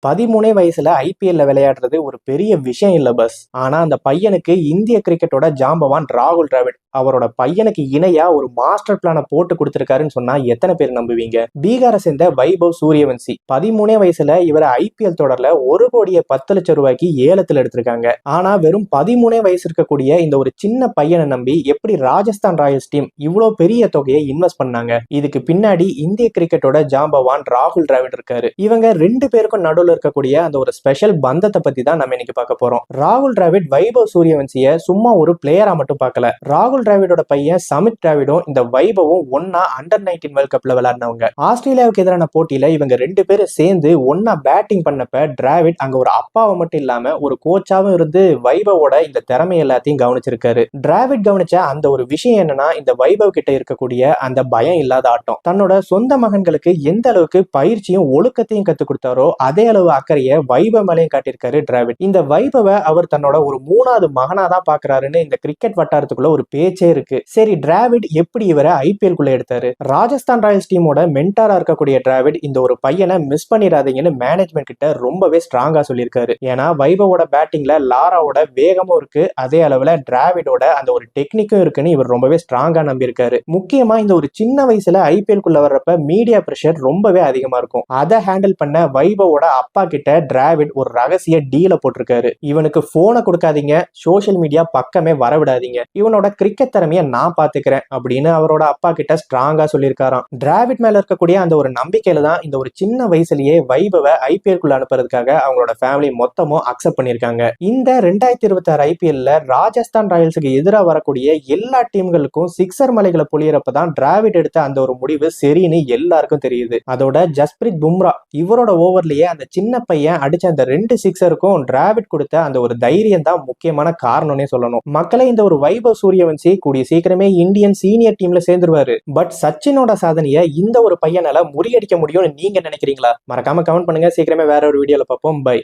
13 வயசுல ஐபிஎல்ல விளையாடுறது ஒரு பெரிய விஷயம் இல்ல பஸ். ஆனா அந்த பையனுக்கு இந்திய கிரிக்கெட்டோட ஜாம்பவான் ராகுல் டிராவிட் அவரோட பையனுக்கு இணையா ஒரு மாஸ்டர் பிளான போட்டு கொடுத்திருக்காருன்னு சொன்னா எத்தனை பேர் நம்புவீங்க? பீகாரை சேர்ந்த வைபவ் சூரியவன்சி 13 வயசுல இவர் ஐபிஎல் தொடர்ல 1,10,00,000 ரூபாய்க்கு ஏலத்தில் எடுத்திருக்காங்க. ஆனா வெறும் 13 வயசு இருக்கக்கூடிய இந்த ஒரு சின்ன பையனை நம்பி எப்படி ராஜஸ்தான் ராயல்ஸ் டீம் இவ்வளவு பெரிய தொகையை இன்வெஸ்ட் பண்ணாங்க? இதுக்கு பின்னாடி இந்திய கிரிக்கெட்டோட ஜாம்பவான் ராகுல் டிராவிட் இருக்காரு. இவங்க ரெண்டு பேருக்கும் நடுவில் இருக்கக்கூடிய அந்த ஒரு ஸ்பெஷல் பந்தத்தை பத்தி தான் நம்ம இன்னைக்கு பார்க்க போறோம். ராகுல் டிராவிட் வைபவ் சூரியவன்சிய சும்மா ஒரு பிளேயரா மட்டும் பார்க்கல. ராகுல் டிராவிடோட பையன் சமித் டிராவிடும் இந்த வைபவும் ஒன்னா அண்டர் 19 வேர்ல்ட் கப்ல விளையாடினவங்க. ஆஸ்திரேலியாவுக்கு எதிரான போட்டியில இவங்க ரெண்டு பேரும் சேர்ந்து ஒன்னா பேட்டிங் பண்ணப்ப டிராவிட் அங்க ஒரு அப்பாவை மட்டும் இல்லாம ஒரு கோச்சாவும் இருந்து வைபவோட இந்த திறமை எல்லாத்தையும் கவனிச்சிருக்காரு. டிராவிட் கவனிச்ச அந்த ஒரு விஷயம் என்னன்னா, இந்த வைபவ் கிட்ட இருக்கக்கூடிய அந்த பயம் இல்லாத ஆட்டம். தன்னோட சொந்த மகன்களுக்கு எந்த அளவுக்கு பயிற்சியும் ஒழுக்கத்தையும் கத்து கொடுத்தாரோ அதே அளவு அக்கறைய வைபவ் மேலையும் காட்டியிருக்காரு டிராவிட். இந்த வைபவ அவர் தன்னோட ஒரு 3வது மகனா தான் பாக்குறாருன்னு இந்த கிரிக்கெட் வட்டாரத்துக்குள்ள ஒரு பேச்சே இருக்கு. சரி, டிராவிட் எப்படி இவரை ஐபிஎல் குள்ள எடுத்தாரு? ராஜஸ்தான் ராயல்ஸ் டீமோட மென்டாரா இருக்கக்கூடிய டிராவிட் இந்த ஒரு பையனை மிஸ் பண்ணிடாதீங்கன்னு மேனேஜ்மெண்ட் கிட்ட ரொம்பவே ஸ்ட்ராங்கா சொல்லியிருக்காரு. ஏன்னா வைபவோட பேட்டிங்ல லாராவோட வேகமும் இருக்கு, அதே அளவுல டிராவிடோட அந்த ஒரு டெக்னிக்கும் இருக்குன்னு இவர் ரொம்பவே ஸ்ட்ராங்கா நம்பியிருக்காரு. முக்கியமா இந்த ஒரு சின்ன வயசுல ஐபிஎல் குள்ள வர்றப்ப மீடியா பிரஷர் ரொம்பவே அதிகமா இருக்கும். அதை ஹேண்டில் பண்ண வைபவோட அப்பா கிட்ட டிராவிட் ஒரு ரகசிய டீல போட்டிருக்காரு. இவனுக்கு போனை கொடுக்காதீங்க, சோசியல் மீடியா பக்கமே வரவிடாதீங்க, இவனோட கிரிக்கெட் திறமைய நான் பாத்துக்கிறேன் அப்படின்னு அவரோட அப்பா கிட்ட ஸ்ட்ராங்கா சொல்லியிருக்காராம். டிராவிட் மேல இருக்கக்கூடிய அந்த ஒரு நம்பிக்கையில தான் இந்த ஒரு சின்ன வயசுலயே வைபவ ஐபிஎல் குள்ள அனுப்புறதுக்காக அவங்களோட ஃபேமிலி மொத்தமும் அக்செப்ட் பண்ணிருக்காங்க. இந்த 2026 ஐபிஎல்ல ராஜஸ்தான் ராயல்ஸுக்கு எதிராக வரக்கூடிய எல்லா டீம்களுக்கும் சிக்ஸர் மலைகளை பொழியறப்பதான் டிராவிட் எடுத்த அந்த ஒரு முடிவு சரின்னு எல்லாருக்கும் தெரியுது. அதோட ஜஸ்பிரித் பும்ரா இவரோட ஓவர்லயே அந்த சின்ன பையன் அடிச்ச அந்த 2 சிக்ஸருக்கும் டிராவிட் கொடுத்த அந்த ஒரு தைரியம் தான் முக்கியமான காரணம்னே சொல்லணும். மக்களை இந்த ஒரு வைபவ் சூரியவன்சி கூடிய சீக்கிரமே இந்தியன் சீனியர் டீம்ல சேர்ந்துருவாரு. பட் சச்சினோட சாதனையை இந்த ஒரு பையனால முறியடிக்க முடியும்னு நீங்க நினைக்கிறீங்களா? மறக்காம கமெண்ட் பண்ணுங்க. சீக்கிரமே வேற ஒரு வீடியோல பார்ப்போம். பை.